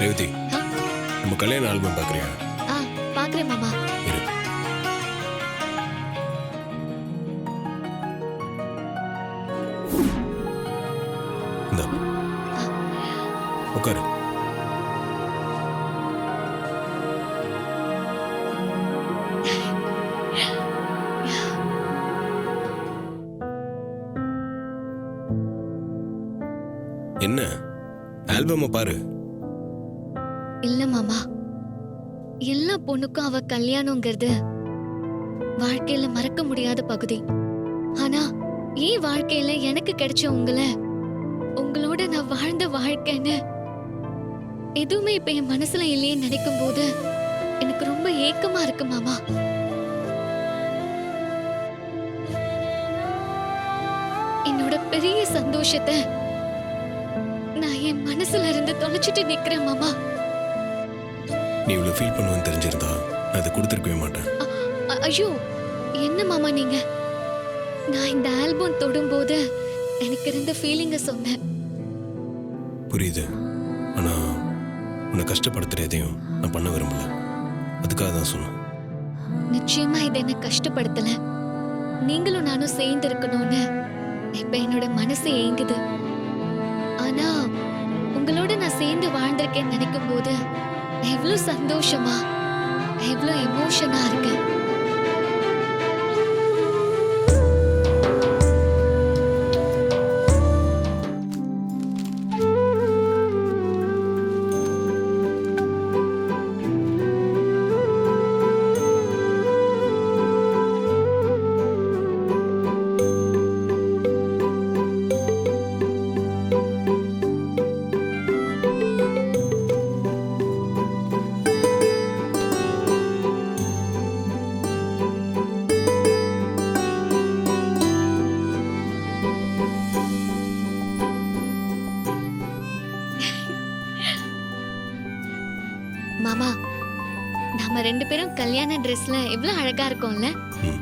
ரேவதி, நம்ம கல்யாண ஆல்பம் பார்க்குறியா? பாக்குறேன் மாமா. இரு. இந்தா. உட்காரு. என்ன ஆல்பமை பாரு. இல்ல மாமா, எல்லா பொண்ணுக்கும் அவ கல்யாணங்கிறது வாழ்க்கையில மறக்க முடியாத பகுதி. ஆனா ஏன் வாழ்க்கையில எனக்கு கிடைச்ச உங்களோட நான் வாழ்ந்த வாழ்க்கைன்னு எதுவுமே இப்ப என் மனசுல இல்லையே நினைக்கும் போது எனக்கு ரொம்ப ஏக்கமா இருக்கு மாமா. என்னோட பெரிய சந்தோஷத்தை நான் என் மனசுல இருந்து தொலைச்சிட்டு நிக்கிறேன் மாமா. நீ இவ்வளவு ஃபீல் பண்ணுவேன்னு தெரிஞ்சிருந்தா நான் அதை கொடுத்துருக்கவே மாட்டேன். ஐயோ, என்ன மாமா நீங்க? நான் இந்த ஆல்பம் தொடும்போது எனக்கு இருந்த ஃபீலிங்க சொன்னேன். புரியுது. ஆனா உன்னை கஷ்டப்படுத்துற எதையும் நான் பண்ண விரும்பல. அதுக்காக தான் சொன்னேன். நிச்சயமா இது என்ன கஷ்டப்படுத்தல. நீங்களும் நானும் சேர்ந்து இருக்கணும்னு இப்ப என்னோட மனசு ஏங்குது. ஆனா உங்களோட நான் சேர்ந்து வாழ்ந்திருக்கேன்னு நினைக்கும் போது எவ்வளவு சந்தோஷமா, எவ்வளவு எமோஷனா இருக்கு. மாமா, நாம ரெண்டு பேரும் கல்யாண ட்ரெஸ்ல எவ்வளவு அழகா இருக்கோம்ல? ம்.